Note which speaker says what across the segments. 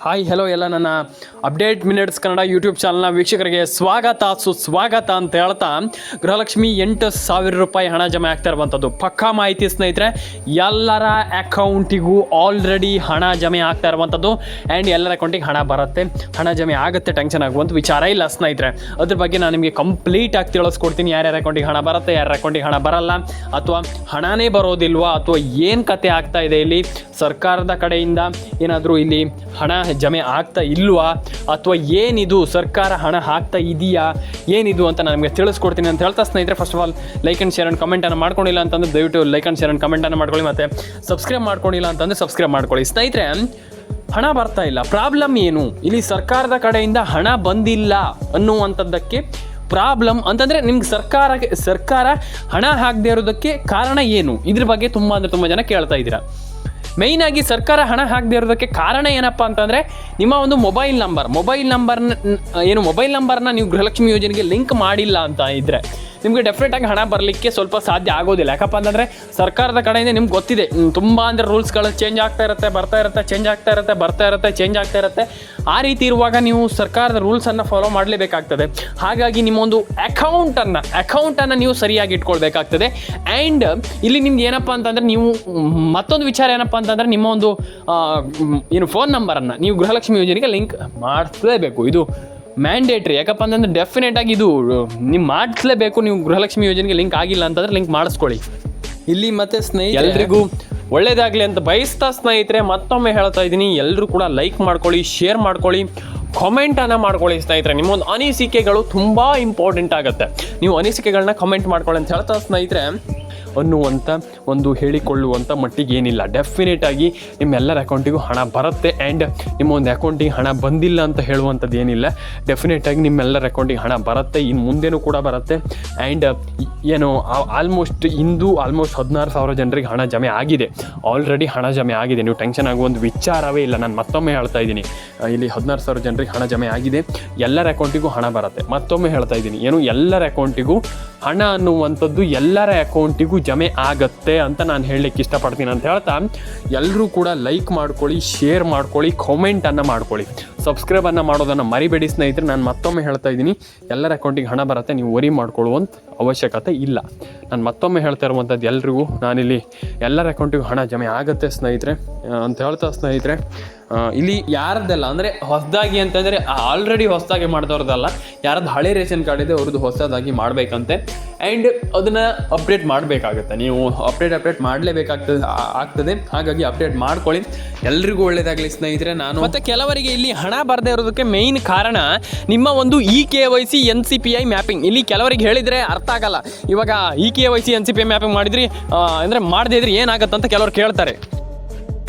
Speaker 1: Hi hello ಎಲ್ಲ ನನ್ನ update minutes Kannada YouTube ಚಾನಲ್ನ ವೀಕ್ಷಕರಿಗೆ ಸುಸ್ವಾಗತ ಅಂತ ಹೇಳ್ತಾ ಗೃಹಲಕ್ಷ್ಮಿ 8,000 ರೂಪಾಯಿ ಹಣ ಜಮೆ ಆಗ್ತಾ ಇರುವಂಥದ್ದು ಪಕ್ಕಾ ಮಾಹಿತಿ ಸ್ನೇಹಿತರೆ. ಎಲ್ಲರ ಅಕೌಂಟಿಗೂ ಆಲ್ರೆಡಿ ಹಣ ಜಮೆ ಆಗ್ತಾ ಇರುವಂಥದ್ದು ಆ್ಯಂಡ್ ಎಲ್ಲರ ಅಕೌಂಟಿಗೆ ಹಣ ಬರುತ್ತೆ, ಹಣ ಜಮೆ ಆಗುತ್ತೆ, ಟೆನ್ಷನ್ ಆಗುವಂಥ ವಿಚಾರ ಇಲ್ಲ ಸ್ನೇಹಿತರೆ. ಅದ್ರ ಬಗ್ಗೆ ನಾನು ನಿಮಗೆ ಕಂಪ್ಲೀಟಾಗಿ ತಿಳಿಸ್ಕೊಡ್ತೀನಿ. ಯಾರ್ಯಾರ ಅಕೌಂಟಿಗೆ ಹಣ ಬರುತ್ತೆ, ಯಾರ್ಯಾರ ಅಕೌಂಟಿಗೆ ಹಣ ಬರಲ್ಲ, ಅಥವಾ ಹಣನೇ ಬರೋದಿಲ್ವಾ, ಅಥವಾ ಏನು ಕತೆ ಆಗ್ತಾ ಇದೆ ಇಲ್ಲಿ, ಸರ್ಕಾರದ ಕಡೆಯಿಂದ ಏನಾದರೂ ಇಲ್ಲಿ ಹಣ ಜಮೆ ಆಗ್ತಾ ಇಲ್ವಾ, ಅಥವಾ ಏನಿದು ಸರ್ಕಾರ ಹಣ ಹಾಕ್ತಾ ಇದೆಯಾ, ಏನಿದು ಅಂತ ನಾನು ನಿಮಗೆ ತಿಳಿಸ್ಕೊಡ್ತೀನಿ ಅಂತ ಹೇಳ್ತಾ ಸ್ನೇಹಿತರೆ, first of all like and share and ಕಮೆಂಟನ್ನು ಮಾಡ್ಕೊಂಡಿಲ್ಲ ಅಂತಂದ್ರೆ ದಯವಿಟ್ಟು ಲೈಕ್ ಆ್ಯಂಡ್ ಶೇರ್ ಆ್ಯಂಡ್ ಕಮೆಂಟನ್ನು ಮಾಡ್ಕೊಳ್ಳಿ, ಮತ್ತು ಸಬ್ಸ್ಕ್ರೈಬ್ ಮಾಡ್ಕೊಂಡಿಲ್ಲ ಅಂತಂದರೆ ಸಬ್ಸ್ಕ್ರೈಬ್ ಮಾಡ್ಕೊಳ್ಳಿ. ಸ್ನೇಹಿತರೆ, ಹಣ ಬರ್ತಾ ಇಲ್ಲ, ಪ್ರಾಬ್ಲಮ್ ಏನು ಇಲ್ಲಿ, ಸರ್ಕಾರದ ಕಡೆಯಿಂದ ಹಣ ಬಂದಿಲ್ಲ ಅನ್ನುವಂಥದ್ದಕ್ಕೆ ಪ್ರಾಬ್ಲಮ್ ಅಂತಂದರೆ ನಿಮ್ಗೆ ಸರ್ಕಾರ ಹಣ ಹಾಕದೇ ಇರೋದಕ್ಕೆ ಕಾರಣ ಏನು, ಇದ್ರ ಬಗ್ಗೆ ತುಂಬ ಜನ ಕೇಳ್ತಾ ಇದ್ದೀರಾ. ಮೇಯ್ನಾಗಿ ಸರ್ಕಾರ ಹಣ ಹಾಕದೇ ಇರೋದಕ್ಕೆ ಕಾರಣ ಏನಪ್ಪ ಅಂತಂದರೆ ನಿಮ್ಮ ಒಂದು ಮೊಬೈಲ್ ನಂಬರ್ನ ನೀವು ಗೃಹಲಕ್ಷ್ಮಿ ಯೋಜನೆಗೆ ಲಿಂಕ್ ಮಾಡಿಲ್ಲ ಅಂತ ಇದ್ದರೆ ನಿಮಗೆ ಡೆಫಿನೆಟಾಗಿ ಹಣ ಬರಲಿಕ್ಕೆ ಸ್ವಲ್ಪ ಸಾಧ್ಯ ಆಗೋದಿಲ್ಲ. ಯಾಕಪ್ಪ ಅಂತಂದರೆ ಸರ್ಕಾರದ ಕಡೆಯಿಂದ ನಿಮ್ಗೆ ಗೊತ್ತಿದೆ, ತುಂಬ ಅಂದರೆ ರೂಲ್ಸ್ಗಳು ಚೇಂಜ್ ಆಗ್ತಾ ಇರುತ್ತೆ, ಬರ್ತಾ ಇರುತ್ತೆ, ಚೇಂಜ್ ಆಗ್ತಾ ಇರುತ್ತೆ, ಬರ್ತಾ ಇರುತ್ತೆ, ಚೇಂಜ್ ಆಗ್ತಾ ಇರುತ್ತೆ. ಆ ರೀತಿ ಇರುವಾಗ ನೀವು ಸರ್ಕಾರದ ರೂಲ್ಸನ್ನು ಫಾಲೋ ಮಾಡಲೇಬೇಕಾಗ್ತದೆ. ಹಾಗಾಗಿ ನಿಮ್ಮೊಂದು ಅಕೌಂಟನ್ನು ನೀವು ಸರಿಯಾಗಿ ಇಟ್ಕೊಳ್ಬೇಕಾಗ್ತದೆ. ಆ್ಯಂಡ್ ಇಲ್ಲಿ ನಿಮ್ಗೆ ಏನಪ್ಪ ಅಂತಂದರೆ ನೀವು ಮತ್ತೊಂದು ವಿಚಾರ ಏನಪ್ಪ ಅಂತಂದರೆ ನಿಮ್ಮ ಒಂದು ಫೋನ್ ನಂಬರನ್ನು ನೀವು ಗೃಹಲಕ್ಷ್ಮಿ ಯೋಜನೆಗೆ ಲಿಂಕ್ ಮಾಡಿಸಲೇಬೇಕು. ಇದು ಮ್ಯಾಂಡೇಟ್ರಿ. ಯಾಕಪ್ಪ ಅಂತಂದರೆ ಡೆಫಿನೆಟಾಗಿ ಇದು ನೀವು ಮಾಡಿಸಲೇಬೇಕು. ನೀವು ಗೃಹಲಕ್ಷ್ಮಿ ಯೋಜನೆಗೆ ಲಿಂಕ್ ಆಗಿಲ್ಲ ಅಂತಂದರೆ ಲಿಂಕ್ ಮಾಡಿಸ್ಕೊಳ್ಳಿ. ಇಲ್ಲಿ ಮತ್ತೆ ಸ್ನೇಹಿತರೆ ಎಲ್ರಿಗೂ ಒಳ್ಳೇದಾಗಲಿ ಅಂತ ಬಯಸ್ತಾ ಸ್ನೇಹಿತರೆ ಮತ್ತೊಮ್ಮೆ ಹೇಳ್ತಾ ಇದ್ದೀನಿ, ಎಲ್ಲರೂ ಕೂಡ ಲೈಕ್ ಮಾಡ್ಕೊಳ್ಳಿ, ಶೇರ್ ಮಾಡ್ಕೊಳ್ಳಿ, ಕಾಮೆಂಟನ್ನು ಮಾಡ್ಕೊಳ್ಳಿ ಸ್ನೇಹಿತರೆ. ನಿಮ್ಮೊಂದು ಅನಿಸಿಕೆಗಳು ತುಂಬ ಇಂಪಾರ್ಟೆಂಟ್ ಆಗುತ್ತೆ. ನೀವು ಅನಿಸಿಕೆಗಳನ್ನ ಕಮೆಂಟ್ ಮಾಡ್ಕೊಳ್ಳಿ ಅಂತ ಹೇಳ್ತಾ ಸ್ನೇಹಿತರೆ, ಅನ್ನುವಂಥ ಒಂದು ಹೇಳಿಕೊಳ್ಳುವಂಥ ಮಟ್ಟಿಗೆ ಏನಿಲ್ಲ. ಡೆಫಿನೆಟಾಗಿ ನಿಮ್ಮೆಲ್ಲರ ಅಕೌಂಟಿಗೂ ಹಣ ಬರುತ್ತೆ. ಆ್ಯಂಡ್ ನಿಮ್ಮ ಒಂದು ಅಕೌಂಟಿಗೆ ಹಣ ಬಂದಿಲ್ಲ ಅಂತ ಹೇಳುವಂಥದ್ದು ಏನಿಲ್ಲ. ಡೆಫಿನೆಟಾಗಿ ನಿಮ್ಮೆಲ್ಲರ ಅಕೌಂಟಿಗೆ ಹಣ ಬರುತ್ತೆ, ಇನ್ನು ಮುಂದೆನೂ ಕೂಡ ಬರುತ್ತೆ. ಆ್ಯಂಡ್ ಏನು ಆಲ್ಮೋಸ್ಟ್ 16,000 ಜನರಿಗೆ ಹಣ ಜಮೆ ಆಗಿದೆ, ಆಲ್ರೆಡಿ ಹಣ ಜಮೆ ಆಗಿದೆ. ನೀವು ಟೆನ್ಷನ್ ಆಗುವಂಥ ವಿಚಾರವೇ ಇಲ್ಲ. ನಾನು ಮತ್ತೊಮ್ಮೆ ಹೇಳ್ತಾ ಇದ್ದೀನಿ, ಇಲ್ಲಿ 16,000 ಜನರಿಗೆ ಹಣ ಜಮೆ ಆಗಿದೆ, ಎಲ್ಲರ ಅಕೌಂಟಿಗೂ ಹಣ ಬರುತ್ತೆ. ಮತ್ತೊಮ್ಮೆ ಹೇಳ್ತಾ ಇದ್ದೀನಿ, ಏನು ಎಲ್ಲರ ಅಕೌಂಟಿಗೂ ಹಣ ಅನ್ನುವಂಥದ್ದು ಎಲ್ಲರ ಅಕೌಂಟಿಗೂ ಜಮೆ ಆಗತ್ತೆ ಅಂತ ನಾನು ಹೇಳಲಿಕ್ಕೆ ಇಷ್ಟಪಡ್ತೀನಿ ಅಂತ ಹೇಳ್ತಾ, ಎಲ್ಲರೂ ಕೂಡ ಲೈಕ್ ಮಾಡ್ಕೊಳ್ಳಿ, ಶೇರ್ ಮಾಡ್ಕೊಳ್ಳಿ, ಕಾಮೆಂಟನ್ನು ಮಾಡ್ಕೊಳ್ಳಿ, ಸಬ್ಸ್ಕ್ರೈಬನ್ನು ಮಾಡೋದನ್ನು ಮರಿಬೇಡಿ ಸ್ನೇಹಿತರೆ. ನಾನು ಮತ್ತೊಮ್ಮೆ ಹೇಳ್ತಾ ಇದ್ದೀನಿ, ಎಲ್ಲರ ಅಕೌಂಟಿಗೆ ಹಣ ಬರುತ್ತೆ, ನೀವು ವರಿ ಮಾಡ್ಕೊಳ್ಳುವಂಥ ಅವಶ್ಯಕತೆ ಇಲ್ಲ. ನಾನು ಮತ್ತೊಮ್ಮೆ ಹೇಳ್ತಾ ಇರುವಂಥದ್ದು ಎಲ್ರಿಗೂ, ನಾನಿಲ್ಲಿ ಎಲ್ಲರ ಅಕೌಂಟಿಗೂ ಹಣ ಜಮೆ ಆಗುತ್ತೆ ಸ್ನೇಹಿತರೆ ಅಂತ ಹೇಳ್ತಾ ಸ್ನೇಹಿತರೆ, ಇಲ್ಲಿ ಯಾರದ್ದೆಲ್ಲ ಅಂದರೆ ಹೊಸದಾಗಿ ಅಂತಂದರೆ ಆಲ್ರೆಡಿ ಹೊಸದಾಗಿ ಮಾಡಿದವ್ರದ್ದಲ್ಲ, ಯಾರದ್ದು ಹಳೆ ರೇಷನ್ ಕಾರ್ಡ್ ಇದೆ ಅವ್ರದ್ದು ಹೊಸದಾಗಿ ಮಾಡಬೇಕಂತೆ. ಆ್ಯಂಡ್ ಅದನ್ನು ಅಪ್ಡೇಟ್ ಮಾಡಬೇಕಾಗುತ್ತೆ, ನೀವು ಅಪ್ಡೇಟ್ ಮಾಡಲೇಬೇಕಾಗ್ತದೆ. ಹಾಗಾಗಿ ಅಪ್ಡೇಟ್ ಮಾಡ್ಕೊಳ್ಳಿ. ಎಲ್ರಿಗೂ ಒಳ್ಳೆಯದಾಗಲಿ ಸ್ನೇಹಿತರೆ. ನಾನು ಮತ್ತು ಕೆಲವರಿಗೆ ಇಲ್ಲಿ ಹಣ ಬರದೇ ಇರೋದಕ್ಕೆ ಮೇಯ್ನ್ ಕಾರಣ ನಿಮ್ಮ ಒಂದು eKYC NCPI ಮ್ಯಾಪಿಂಗ್. ಇಲ್ಲಿ ಕೆಲವರಿಗೆ ಹೇಳಿದರೆ ಅರ್ಥ ಆಗಲ್ಲ. ಇವಾಗ eKYC NCPI ಮ್ಯಾಪಿಂಗ್ ಮಾಡಿದ್ರಿ ಅಂದರೆ ಮಾಡದೇ ಇದ್ರೆ ಏನಾಗುತ್ತೆ ಅಂತ ಕೆಲವರು ಕೇಳ್ತಾರೆ.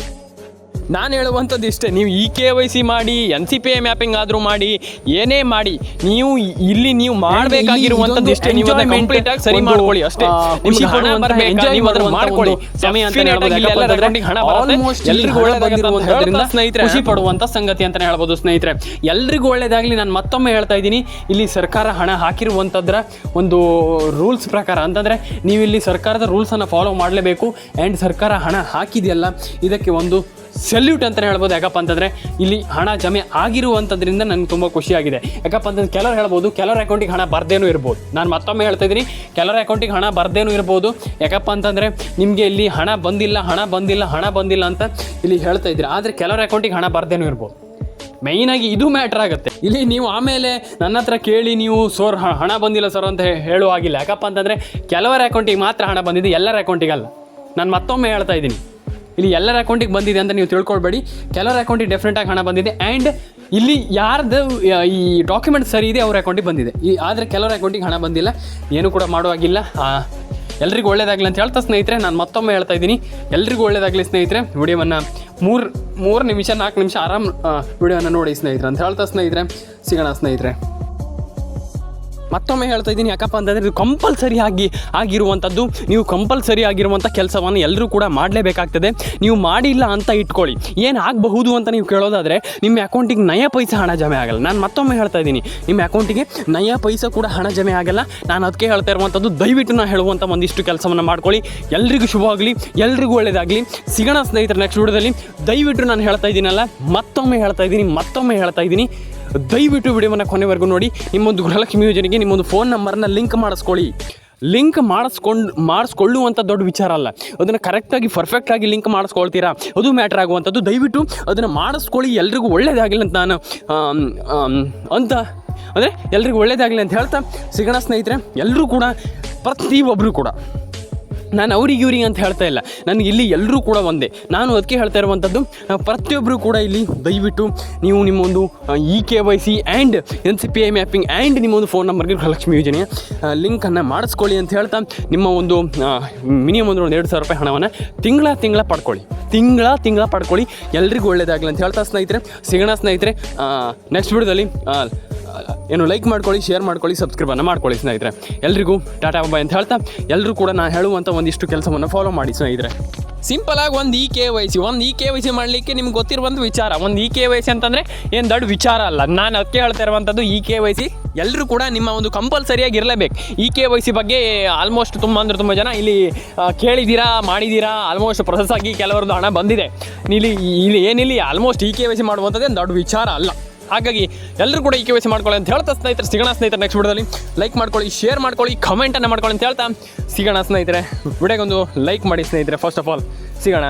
Speaker 1: ನಾನು ಹೇಳುವಂಥದ್ದು ಇಷ್ಟೇ, ನೀವು eKYC ಮಾಡಿ, NCPI ಮ್ಯಾಪಿಂಗ್ ಆದರೂ ಮಾಡಿ, ಏನೇ ಮಾಡಿ, ನೀವು ಮಾಡಬೇಕಾಗಿರುವಂಥದ್ದು ಇಷ್ಟೇ, ನೀವು ಅದನ್ನ ಕಂಪ್ಲೀಟ್ ಆಗಿ ಸರಿ ಮಾಡ್ಕೊಳ್ಳಿ ಅಷ್ಟೇ. ನಿಮಗೆ ಹಣ ಬರಬೇಕು, ನೀವು ಅದನ್ನ ಮಾಡ್ಕೊಳ್ಳಿ. ಸಮಯ ಅಂತ ಹೇಳ್ಬೋದು, ಎಲ್ಲರ ಅಕೌಂಟಿಗೆ ಹಣ ಬರುತ್ತೆ, ಎಲ್ರಿಗೂ ಒಳ್ಳೆಯದಾಗಿರೋದ್ರಿಂದ ಸ್ನೇಹಿತರೆ ಖುಷಿ ಪಡುವಂಥ ಸಂಗತಿ ಅಂತಲೇ ಹೇಳ್ಬೋದು ಸ್ನೇಹಿತರೆ. ಎಲ್ರಿಗೂ ಒಳ್ಳೆಯದಾಗಲಿ. ನಾನು ಮತ್ತೊಮ್ಮೆ ಹೇಳ್ತಾ ಇದ್ದೀನಿ, ಇಲ್ಲಿ ಸರ್ಕಾರ ಹಣ ಹಾಕಿರುವಂಥದ್ರ ಒಂದು ರೂಲ್ಸ್ ಪ್ರಕಾರ ಅಂತಂದರೆ ನೀವು ಇಲ್ಲಿ ಸರ್ಕಾರದ ರೂಲ್ಸನ್ನು ಫಾಲೋ ಮಾಡಲೇಬೇಕು. ಆ್ಯಂಡ್ ಸರ್ಕಾರ ಹಣ ಹಾಕಿದೆಯಲ್ಲ, ಇದಕ್ಕೆ ಒಂದು ಸೆಲ್ಯೂಟ್ ಅಂತಲೇ ಹೇಳ್ಬೋದು. ಯಾಕಪ್ಪ ಅಂತಂದರೆ ಇಲ್ಲಿ ಹಣ ಜಮೆ ಆಗಿರುವಂಥದ್ರಿಂದ ನನಗೆ ತುಂಬ ಖುಷಿಯಾಗಿದೆ. ಯಾಕಪ್ಪ ಅಂತಂದ್ರೆ ಕೆಲವರು ಹೇಳ್ಬೋದು ಕೆಲವರ ಅಕೌಂಟಿಗೆ ಹಣ ಬರ್ದೇನೂ ಇರ್ಬೋದು. ನಾನು ಮತ್ತೊಮ್ಮೆ ಹೇಳ್ತಾ ಇದ್ದೀನಿ, ಕೆಲವರ ಅಕೌಂಟಿಗೆ ಹಣ ಬರ್ದೇನೂ ಇರ್ಬೋದು. ಯಾಕಪ್ಪ ಅಂತಂದರೆ ನಿಮಗೆ ಇಲ್ಲಿ ಹಣ ಬಂದಿಲ್ಲ ಅಂತ ಇಲ್ಲಿ ಹೇಳ್ತಾ ಇದ್ದೀರಿ, ಆದರೆ ಕೆಲವರ ಅಕೌಂಟಿಗೆ ಹಣ ಬರ್ದೇನೂ ಇರ್ಬೋದು. ಮೇಯ್ನಾಗಿ ಇದು ಮ್ಯಾಟ್ರ್ ಆಗುತ್ತೆ. ಇಲ್ಲಿ ನೀವು ಆಮೇಲೆ ನನ್ನ ಹತ್ರ ಕೇಳಿ ನೀವು ಹಣ ಬಂದಿಲ್ಲ ಸರ್ ಅಂತ ಹೇಳುವಾಗಿಲ್ಲ. ಯಾಕಪ್ಪ ಅಂತಂದರೆ ಕೆಲವರ ಅಕೌಂಟಿಗೆ ಮಾತ್ರ ಹಣ ಬಂದಿದೆ, ಎಲ್ಲರ ಅಕೌಂಟಿಗಲ್ಲ. ನಾನು ಮತ್ತೊಮ್ಮೆ ಹೇಳ್ತಾ ಇದ್ದೀನಿ, ಇಲ್ಲಿ ಎಲ್ಲರ ಅಕೌಂಟಿಗೆ ಬಂದಿದೆ ಅಂತ ನೀವು ತಿಳ್ಕೊಳ್ಬೇಡಿ. ಕೆಲವರ ಅಕೌಂಟಿಗೆ ಡೆಫಿನೆಟಾಗಿ ಹಣ ಬಂದಿದೆ. ಆ್ಯಂಡ್ ಇಲ್ಲಿ ಯಾರ್ದು ಈ ಡಾಕ್ಯುಮೆಂಟ್ ಸರಿ ಇದೆ ಅವ್ರ ಅಕೌಂಟಿಗೆ ಬಂದಿದೆ. ಆದರೆ ಕೆಲವರ ಅಕೌಂಟಿಗೆ ಹಣ ಬಂದಿಲ್ಲ, ಏನೂ ಕೂಡ ಮಾಡುವಾಗಿಲ್ಲ. ಎಲ್ರಿಗೂ ಒಳ್ಳೇದಾಗಲಿ ಅಂತ ಹೇಳ್ತಾ ಸ್ನೇಹಿತರೆ, ನಾನು ಮತ್ತೊಮ್ಮೆ ಹೇಳ್ತಾ ಇದ್ದೀನಿ, ಎಲ್ರಿಗೂ ಒಳ್ಳೇದಾಗಲಿ ಸ್ನೇಹಿತರೆ. ವಿಡಿಯೋವನ್ನು 3 ನಿಮಿಷ 4 ನಿಮಿಷ ಆರಾಮ್ ವಿಡಿಯೋವನ್ನು ನೋಡಿ ಸ್ನೇಹಿತರೆ ಅಂತ ಹೇಳ್ತಾ ಸ್ನೇಹಿತರೆ, ಸಿಗೋಣ ಸ್ನೇಹಿತರೆ. ಮತ್ತೊಮ್ಮೆ ಹೇಳ್ತಾ ಇದ್ದೀನಿ, ಯಾಕಪ್ಪ ಅಂತಂದರೆ ಇದು ಕಂಪಲ್ಸರಿ ಆಗಿರುವಂಥದ್ದು. ನೀವು ಕಂಪಲ್ಸರಿ ಆಗಿರುವಂಥ ಕೆಲಸವನ್ನು ಎಲ್ಲರೂ ಕೂಡ ಮಾಡಲೇಬೇಕಾಗ್ತದೆ. ನೀವು ಮಾಡಿಲ್ಲ ಅಂತ ಇಟ್ಕೊಳ್ಳಿ, ಏನು ಆಗಬಹುದು ಅಂತ ನೀವು ಕೇಳೋದಾದರೆ ನಿಮ್ಮ ಅಕೌಂಟಿಗೆ ನಯ ಪೈಸೆ ಹಣ ಜಮೆ ಆಗಲ್ಲ. ನಾನು ಮತ್ತೊಮ್ಮೆ ಹೇಳ್ತಾ ಇದ್ದೀನಿ, ನಿಮ್ಮ ಅಕೌಂಟಿಗೆ ನಯ ಪೈಸೆ ಕೂಡ ಹಣ ಜಮೆ ಆಗಲ್ಲ. ನಾನು ಅದಕ್ಕೆ ಹೇಳ್ತಾ ಇರುವಂಥದ್ದು, ದಯವಿಟ್ಟು ನಾನು ಹೇಳುವಂಥ ಒಂದಿಷ್ಟು ಕೆಲಸವನ್ನು ಮಾಡ್ಕೊಳ್ಳಿ. ಎಲ್ರಿಗೂ ಶುಭವಾಗಲಿ, ಎಲ್ರಿಗೂ ಒಳ್ಳೆಯದಾಗಲಿ. ಸಿಗೋಣ ಸ್ನೇಹಿತರೆ ನೆಕ್ಸ್ಟ್ ವಿಡಿಯೋದಲ್ಲಿ. ದಯವಿಟ್ಟು ನಾನು ಹೇಳ್ತಾ ಇದ್ದೀನಲ್ಲ, ಮತ್ತೊಮ್ಮೆ ಹೇಳ್ತಾ ಇದ್ದೀನಿ, ದಯವಿಟ್ಟು ವಿಡಿಯೋವನ್ನು ಕೊನೆವರೆಗೂ ನೋಡಿ. ನಿಮ್ಮೊಂದು ಗೃಹಲಕ್ಷ್ಮಿ ಯೋಜನೆಗೆ ನಿಮ್ಮೊಂದು ಫೋನ್ ನಂಬರನ್ನ ಲಿಂಕ್ ಮಾಡಿಸ್ಕೊಳ್ಳುವಂಥ ದೊಡ್ಡ ವಿಚಾರ ಅಲ್ಲ. ಅದನ್ನು ಕರೆಕ್ಟಾಗಿ ಪರ್ಫೆಕ್ಟಾಗಿ ಲಿಂಕ್ ಮಾಡಿಸ್ಕೊಳ್ತೀರಾ, ಅದು ಮ್ಯಾಟ್ರ್ ಆಗುವಂಥದ್ದು. ದಯವಿಟ್ಟು ಅದನ್ನು ಮಾಡಿಸ್ಕೊಳ್ಳಿ, ಎಲ್ರಿಗೂ ಒಳ್ಳೆಯದಾಗಲಿ ಅಂತ ನಾನು ಅಂದರೆ ಎಲ್ರಿಗೂ ಒಳ್ಳೆಯದಾಗಲಿ ಅಂತ ಹೇಳ್ತಾ ಸಿಗೋಣ ಸ್ನೇಹಿತರೆ. ಎಲ್ಲರೂ ಕೂಡ, ಪ್ರತಿಯೊಬ್ಬರು ಕೂಡ, ನಾನು ಇವ್ರಿಗೆ ಅಂತ ಹೇಳ್ತಾ ಇಲ್ಲ, ನನಗೆ ಇಲ್ಲಿ ಎಲ್ಲರೂ ಕೂಡ ಒಂದೇ. ನಾನು ಅದಕ್ಕೆ ಹೇಳ್ತಾ ಇರುವಂಥದ್ದು, ಪ್ರತಿಯೊಬ್ಬರು ಕೂಡ ಇಲ್ಲಿ ದಯವಿಟ್ಟು ನೀವು ನಿಮ್ಮೊಂದು EKYC and NCPI mapping and ನಿಮ್ಮೊಂದು ಫೋನ್ ನಂಬರ್ಗೆ ಗೃಹಲಕ್ಷ್ಮಿ ಯೋಜನೆಯ ಲಿಂಕನ್ನು ಮಾಡಿಸ್ಕೊಳ್ಳಿ ಅಂತ ಹೇಳ್ತಾ, ನಿಮ್ಮ ಒಂದು ಮಿನಿಮಮ್ ಒಂದು 2,000 ರೂಪಾಯಿ ಹಣವನ್ನು ತಿಂಗಳ ಪಡ್ಕೊಳ್ಳಿ. ಎಲ್ರಿಗೂ ಒಳ್ಳೆಯದಾಗಲಿ ಅಂತ ಹೇಳ್ತಾ ಸ್ನೇಹಿತರೆ ಸಿಗೋಣ ಸ್ನೇಹಿತರೆ. ನೆಕ್ಸ್ಟ್ ವಿಡಿಯೋದಲ್ಲಿ ಲೈಕ್ ಮಾಡ್ಕೊಳ್ಳಿ, ಶೇರ್ ಮಾಡ್ಕೊಳ್ಳಿ, ಸಬ್ಸ್ಕ್ರೈಬನ್ನು ಮಾಡ್ಕೊಳ್ಳಿ ಸ್ನೇಹಿತರೆ. ಎಲ್ರಿಗೂ ಟಾಟಾ ಬಾಯ್ ಅಂತ ಹೇಳ್ತಾ, ಎಲ್ಲರೂ ಕೂಡ ನಾನು ಹೇಳುವಂಥ ಒಂದಿಷ್ಟು ಕೆಲಸವನ್ನು ಫಾಲೋ ಮಾಡಿ ಸ್ನೇಹಿತರೆ. ಸಿಂಪಲಾಗಿ ಒಂದು EKYC ಮಾಡಲಿಕ್ಕೆ ನಿಮ್ಗೆ ಗೊತ್ತಿರುವಂಥ ವಿಚಾರ. ಒಂದು EKYC ಅಂತಂದರೆ ಏನು ದೊಡ್ಡ ವಿಚಾರ ಅಲ್ಲ. ನಾನು ಅದಕ್ಕೆ ಹೇಳ್ತಾ ಇರುವಂಥದ್ದು, EKYC ಎಲ್ಲರೂ ಕೂಡ ನಿಮ್ಮ ಒಂದು ಕಂಪಲ್ಸರಿಯಾಗಿ ಇರಲೇಬೇಕು. EKYC ಬಗ್ಗೆ ಆಲ್ಮೋಸ್ಟ್ ತುಂಬ ಜನ ಇಲ್ಲಿ ಕೇಳಿದ್ದೀರಾ, ಮಾಡಿದ್ದೀರಾ, ಆಲ್ಮೋಸ್ಟ್ ಪ್ರೊಸೆಸ್ ಆಗಿ ಕೆಲವರದ್ದು ಹಣ ಬಂದಿದೆ. ಇಲ್ಲಿ ಏನಿಲ್ಲ, ಆಲ್ಮೋಸ್ಟ್ EKYC ಮಾಡುವಂಥದ್ದೇನು ದೊಡ್ಡ ವಿಚಾರ ಅಲ್ಲ. ಹಾಗಾಗಿ ಎಲ್ಲರೂ ಕೂಡ EKYC ಮಾಡ್ಕೊಳ್ಳಿ ಅಂತ ಹೇಳ್ತಾ ಸ್ನೇಹಿತರೆ ಸಿಗೋಣ ಸ್ನೇಹಿತರೆ ನೆಕ್ಸ್ಟ್ ವಿಡಿಯೋದಲ್ಲಿ. ಲೈಕ್ ಮಾಡ್ಕೊಳ್ಳಿ, ಶೇರ್ ಮಾಡ್ಕೊಳ್ಳಿ, ಕಮೆಂಟನ್ನು ಮಾಡ್ಕೊಳ್ಳಿ ಅಂತ ಹೇಳ್ತಾ ಸಿಗೋಣ ಸ್ನೇಹಿತರೆ. ವಿಡಿಯೋಗೊಂದು ಲೈಕ್ ಮಾಡಿ ಸ್ನೇಹಿತರೆ. ಫಸ್ಟ್ ಆಫ್ ಆಲ್ ಸಿಗೋಣ.